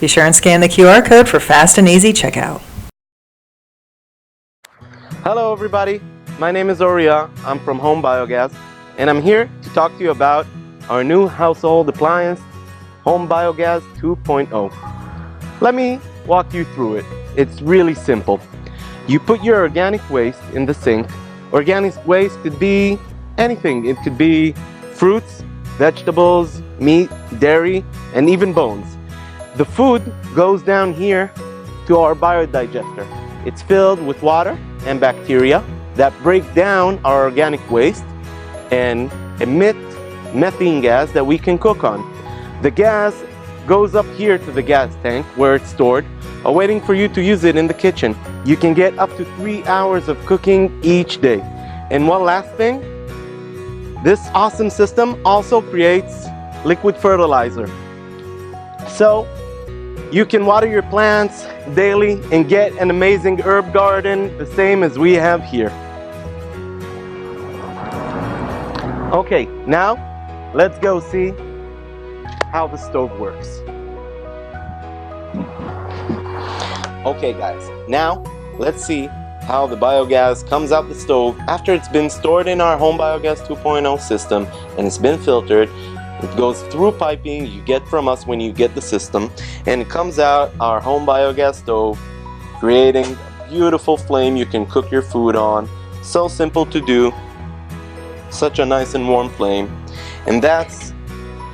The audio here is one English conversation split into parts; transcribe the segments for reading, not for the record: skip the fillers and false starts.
Be sure and scan the QR code for fast and easy checkout. Hello everybody, my name is Oria, I'm from Home Biogas, and I'm here to talk to you about our new household appliance, Home Biogas 2.0. Let me walk you through it. It's really simple. You put your organic waste in the sink. Organic waste could be anything. It could be fruits, vegetables, meat, dairy, and even bones. The food goes down here to our biodigester. It's filled with water and bacteria that break down our organic waste and emit methane gas that we can cook on. The gas goes up here to the gas tank where it's stored, awaiting for you to use it in the kitchen. You can get up to 3 hours of cooking each day. And one last thing, this awesome system also creates liquid fertilizer. So you can water your plants daily and get an amazing herb garden, the same as we have here. Okay, now let's go see how the stove works. Okay guys, now let's see how the biogas comes out the stove after it's been stored in our Home Biogas 2.0 system and it's been filtered. It goes through piping you get from us when you get the system, and it comes out our Home Biogas stove, creating a beautiful flame you can cook your food on. So simple to do, such a nice and warm flame. And that's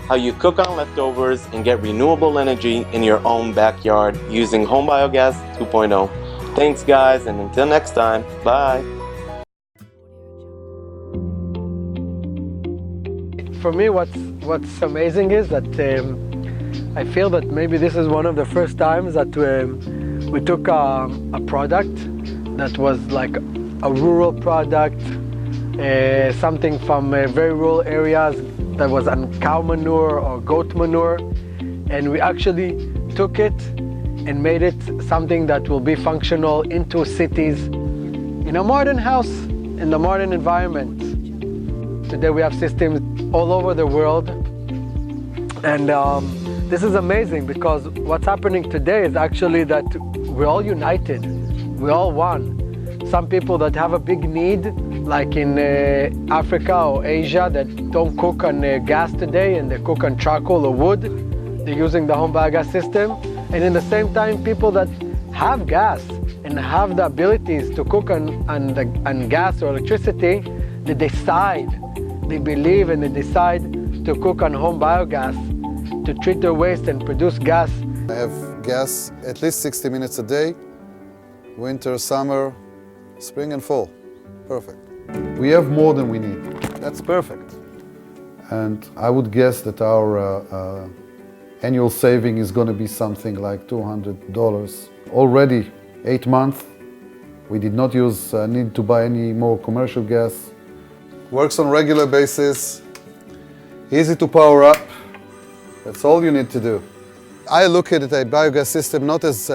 how you cook on leftovers and get renewable energy in your own backyard using Home Biogas 2.0. Thanks guys, and until next time, bye. For me, what's amazing is that I feel that maybe this is one of the first times that we took a product that was like a rural product, something from very rural areas that was on cow manure or goat manure, and we actually took it and made it something that will be functional into cities in a modern house, in the modern environment. Today we have systems all over the world, and this is amazing because what's happening today is actually that we're all united, we're all one. Some people that have a big need, like in Africa or Asia, that don't cook on gas today and they cook on charcoal or wood, they're using the Home Biogas system. And in the same time, people that have gas and have the abilities to cook on gas or electricity, they decide, they believe and they decide to cook on Home Biogas to treat their waste and produce gas. I have gas at least 60 minutes a day, winter, summer, spring and fall. Perfect. We have more than we need. That's perfect. And I would guess that our annual saving is going to be something like $200. Already 8 months, we did not need to buy any more commercial gas. Works on regular basis, easy to power up. That's all you need to do. I look at a biogas system not as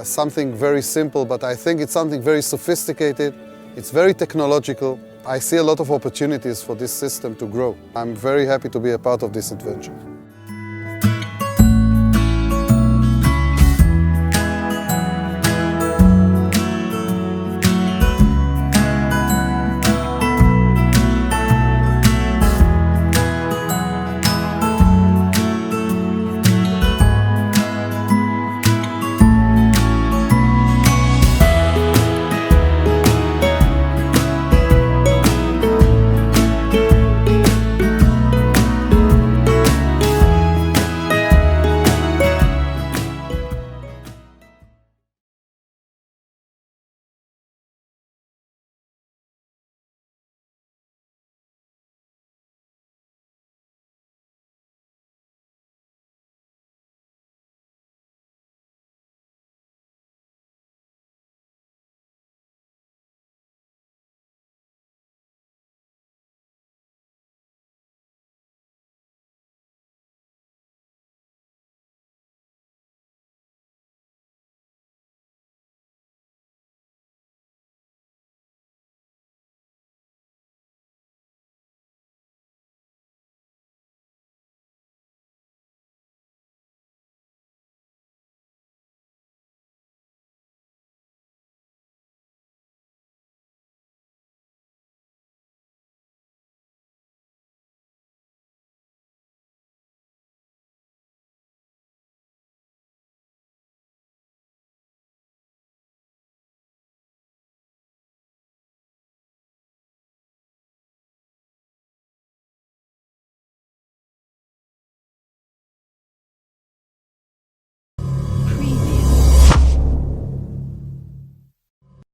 something very simple, but I think it's something very sophisticated. It's very technological. I see a lot of opportunities for this system to grow. I'm very happy to be a part of this adventure.